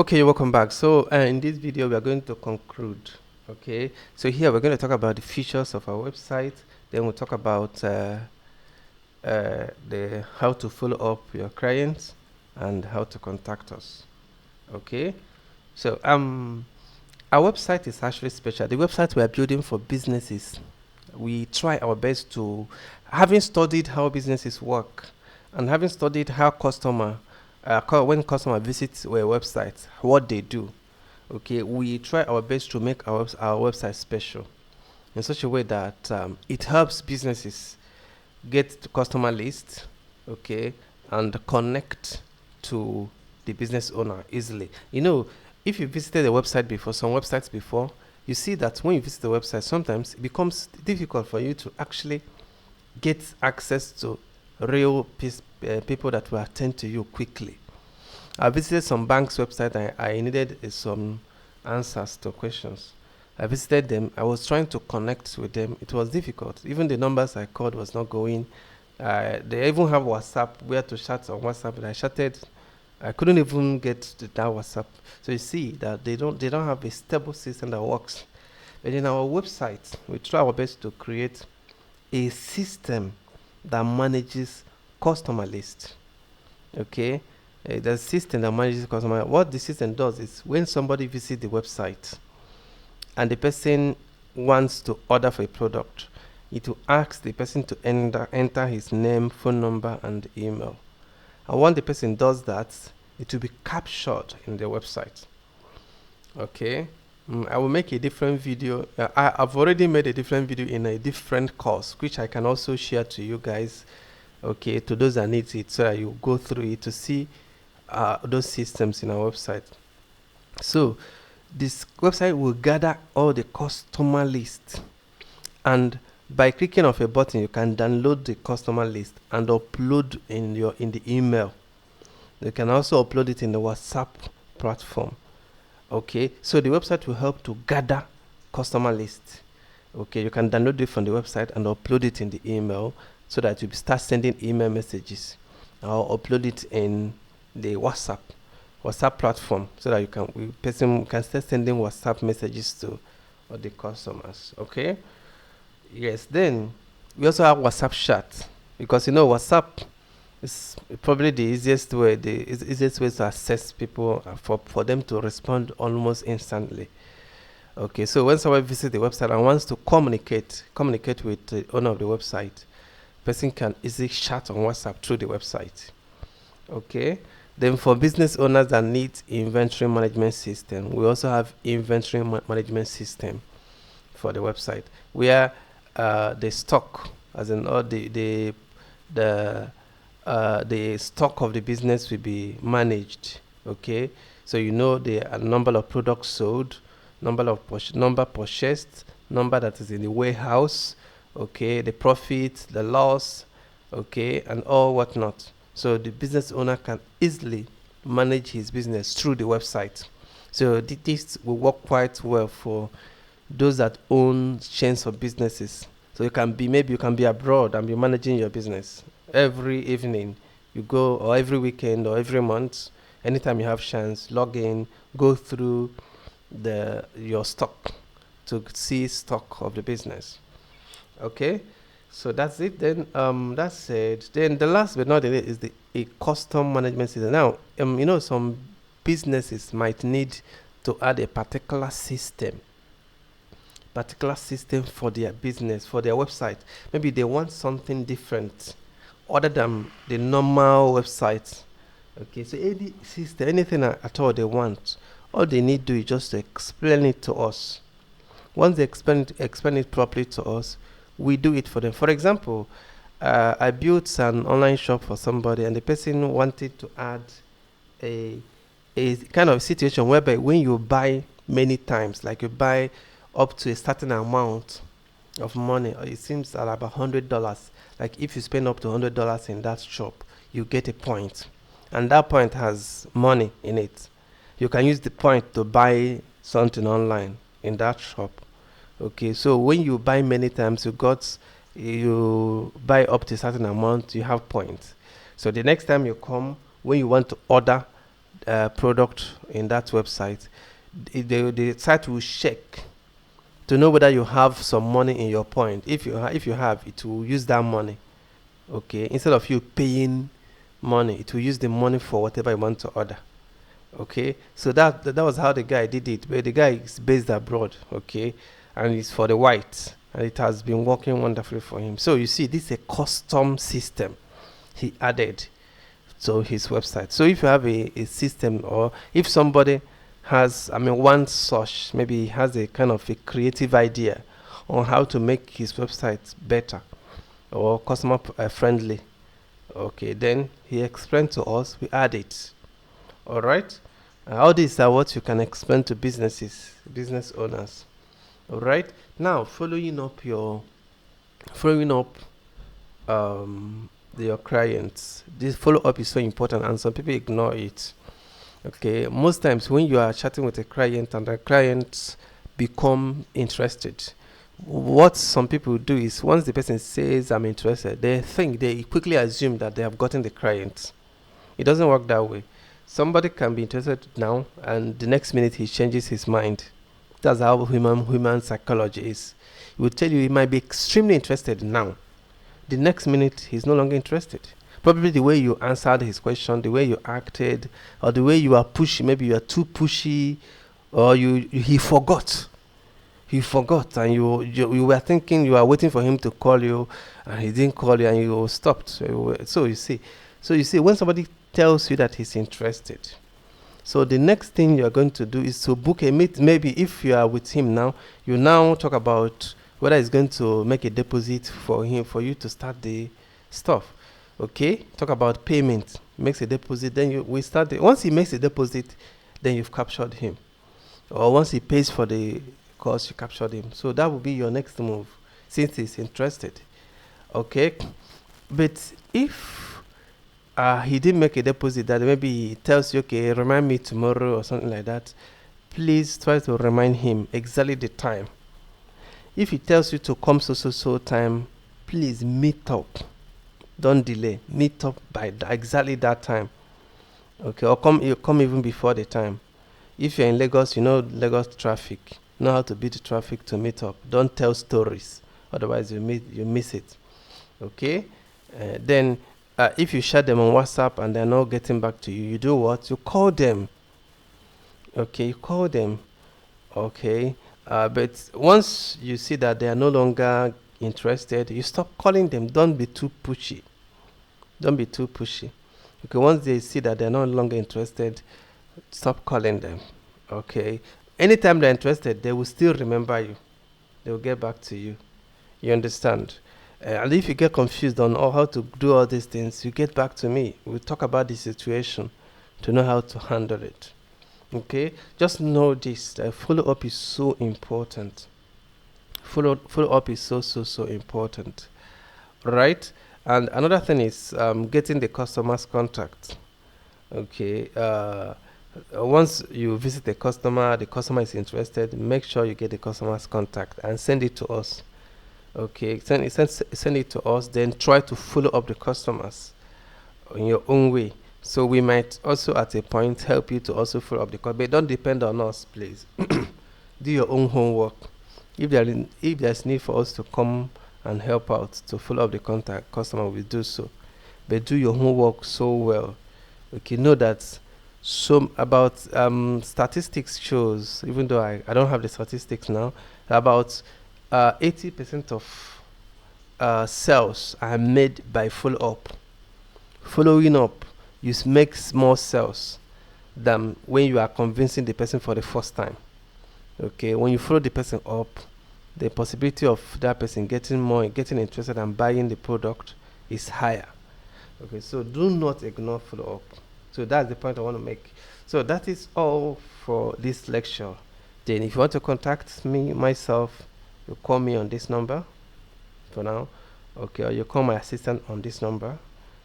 Okay, welcome back. So, in this video, we are going to conclude. Okay, so here we're going to talk about the features of our website. Then we'll talk about the how to follow up your clients and how to contact us. Okay, so our website is actually special. The website we are building for businesses. We try our best to, having studied how businesses work, and having studied how when customer visits our website, what they do. Okay, we try our best to make our website special in such a way that it helps businesses get the customer list, okay, and connect to the business owner easily. If you visited a website before, some websites before, you see that when you visit the website, sometimes it becomes difficult for you to actually get access to real people that will attend to you quickly. I visited some banks' website. I needed some answers to questions. I visited them. I was trying to connect with them. It was difficult. Even the numbers I called was not going. They even have WhatsApp where to chat on WhatsApp. And I chatted. I couldn't even get to that WhatsApp. So you see that they don't have a stable system that works. But in our website, we try our best to create a system that manages customer list. Okay, the system that manages customer. What the system does is when somebody visits the website and the person wants to order for a product, it will ask the person to enter his name, phone number, and email. And once the person does that, it will be captured in the website. Okay. I will make a different video. I've already made a different video in a different course, which I can also share to you guys. Okay, to those that need it, so that you go through it to see those systems in our website. So this website will gather all the customer list, and by clicking of a button, you can download the customer list and upload in the email. You can also upload it in the WhatsApp platform. Okay, so the website will help to gather customer list. Okay, you can download it from the website and upload it in the email so that you start sending email messages, or upload it in the WhatsApp platform so that person can start sending WhatsApp messages to all the customers. Okay, yes. Then we also have WhatsApp chat, because WhatsApp is probably the easiest way to access people, for them to respond almost instantly. Okay, so when someone visits the website and wants to communicate with the owner of the website, person can easily chat on WhatsApp through the website. Okay, then for business owners that need inventory management system, we also have inventory management system for the website, where the stock, as in all the stock of the business will be managed. Okay, so the number of products sold, number purchased, number that is in the warehouse. Okay, the profit, the loss. Okay, and all whatnot. So the business owner can easily manage his business through the website. So this will work quite well for those that own chains of businesses. So maybe you can be abroad and be managing your business every evening. You go, or every weekend, or every month, anytime you have chance, log in, go through your stock to see stock of the business. Okay, so that's it. Then that's it. Then the last but not the least is a custom management system. Now some businesses might need to add a particular system for their business, for their website. Maybe they want something different other than the normal website. Okay, so any system, anything at all they want, all they need to do is just to explain it to us. Once they explain it properly to us, we do it for them. For example, I built an online shop for somebody, and the person wanted to add a kind of situation whereby when you buy many times, like you buy up to a certain amount of money, or it seems at about $100. Like if you spend up to $100 in that shop, you get a point, and that point has money in it. You can use the point to buy something online in that shop. Okay, so when you buy many times, you buy up to a certain amount, you have points. So the next time you come, when you want to order product in that website, the site will check to know whether you have some money in your point. If you have, it will use that money. Okay, instead of you paying money, it will use the money for whatever you want to order. Okay, so that was how the guy did it. But the guy is based abroad. Okay, and it's for the whites, and it has been working wonderfully for him. So you see, this is a custom system he added to his website. So if you have a system, or if somebody has, I mean, one such, maybe he has a kind of a creative idea on how to make his website better or customer friendly, okay, then he explained to us, we add it. All right, all these are what you can explain to business owners. All right, now following up your clients. This follow up is so important, and some people ignore it. Okay, most times when you are chatting with a client and the clients become interested, what some people do is, once the person says I'm interested, they quickly assume that they have gotten the client. It doesn't work that way. Somebody can be interested now, and the next minute he changes his mind. That's how human psychology is. He will tell you he might be extremely interested now. The next minute he's no longer interested. Probably the way you answered his question, the way you acted, or the way you are pushy. Maybe you are too pushy, or he forgot. He forgot, and you were thinking you are waiting for him to call you, and he didn't call you, and you stopped. So you see, when somebody tells you that he's interested, so the next thing you are going to do is to book a meet. Maybe if you are with him now, you now talk about whether he's going to make a deposit for you to start the stuff. Okay, talk about payment. Makes a deposit, then we start. Once he makes a deposit, then you've captured him. Or once he pays for the course, you captured him. So that will be your next move, since he's interested. Okay, but if he didn't make a deposit, that maybe he tells you, okay, remind me tomorrow or something like that, please try to remind him exactly the time. If he tells you to come so time, please meet up. Don't delay. Meet up by exactly that time. Okay, or you come even before the time. If you're in Lagos, you know Lagos traffic. Know how to beat the traffic to meet up. Don't tell stories, otherwise you miss it. Okay, then if you share them on WhatsApp and they're not getting back to you, you do what? You call them. Okay, you call them. Okay, but once you see that they are no longer interested, you stop calling them. Don't be too pushy. Okay, once they see that they're no longer interested, stop calling them. Okay, anytime they're interested, they will still remember you. They will get back to you. You understand? And if you get confused on how to do all these things, you get back to me. We'll talk about the situation to know how to handle it. Okay, just know this, that follow up is so important. Follow up is so important, right? And another thing is getting the customer's contact. Okay, once you visit the customer is interested, make sure you get the customer's contact and send it to us. Okay, send it to us, then try to follow up the customers in your own way. So we might also at a point help you to also follow up the call, but don't depend on us, please. Do your own homework. If there's need for us to come and help out to follow up the contact customer, we do so. But do your homework so well. Okay, know that some about statistics shows, even though I don't have the statistics now, about 80% of sales are made by follow up. Following up, you make more sales than when you are convincing the person for the first time. Okay, when you follow the person up, the possibility of that person getting interested and buying the product is higher. Okay, so do not ignore follow up. So that's the point I want to make. So that is all for this lecture. Then if you want to contact me myself, you call me on this number for now. Okay, or you call my assistant on this number.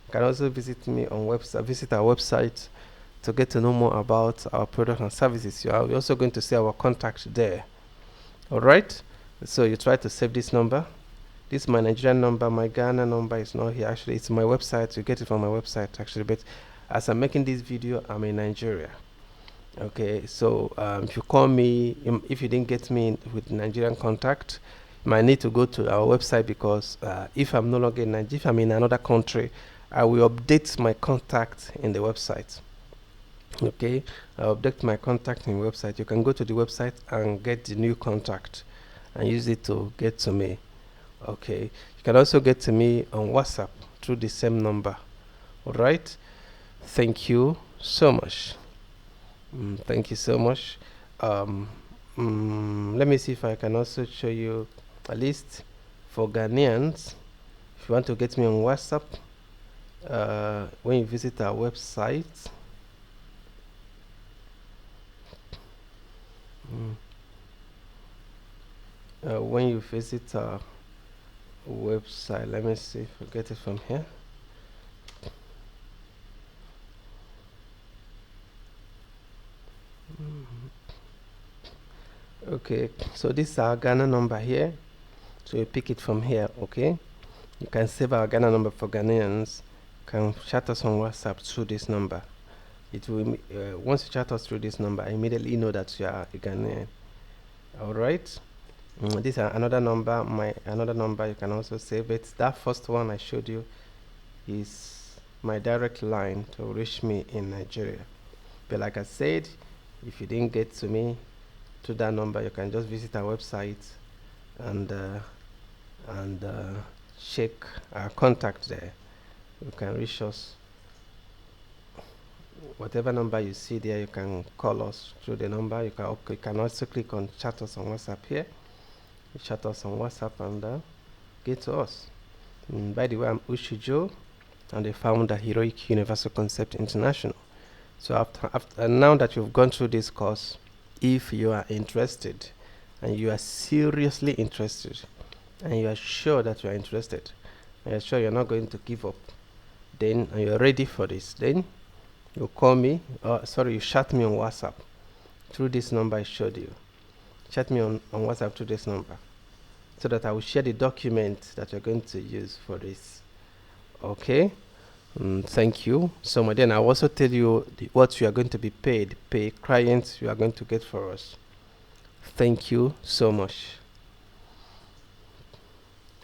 You can also visit our website to get to know more about our products and services. You're also going to see our contact there. All right, so you try to save this number. This is my Nigerian number. My Ghana number is not here. Actually, it's my website. You get it from my website actually, but as I'm making this video, I'm in Nigeria. Okay, so if you call me, if you didn't get me with Nigerian contact, you might need to go to our website, because if I'm no longer in Nigeria, if I'm in another country, I will update my contact in the website. Okay, I'll update my contact in the website. You can go to the website and get the new contact and use it to get to me. Okay, you can also get to me on WhatsApp through the same number. All right, thank you so much. Thank you so much. Let me see if I can also show you a list for Ghanaians. If you want to get me on WhatsApp, when you visit our website, when you visit our website, let me see if I get it from here. Okay, so this is our Ghana number here, so you pick it from here. Okay, you can save our Ghana number for Ghanaians. You can chat us on WhatsApp through this number. It will once you chat us through this number, I immediately know that you are a Ghanaian. All right, this is another number. Another number you can also save it. That first one I showed you is my direct line to reach me in Nigeria. But like I said, if you didn't get to me to that number, you can just visit our website and check our contact there. You can reach us. Whatever number you see there, you can call us through the number. You can also click on chat us on WhatsApp here. You chat us on WhatsApp and get to us. By the way, I'm Ushijo. I'm the founder Heroic Universal Concept International. So now that you've gone through this course, if you are interested and you are seriously interested and you are sure that you are interested and you're sure you're not going to give up, then and you're ready for this, then you call me, you chat me on WhatsApp through this number I showed you. Chat me on WhatsApp through this number so that I will share the document that you're going to use for this. Okay, thank you so much. Then I'll also tell you what you are going to be paid, clients you are going to get for us. Thank you so much.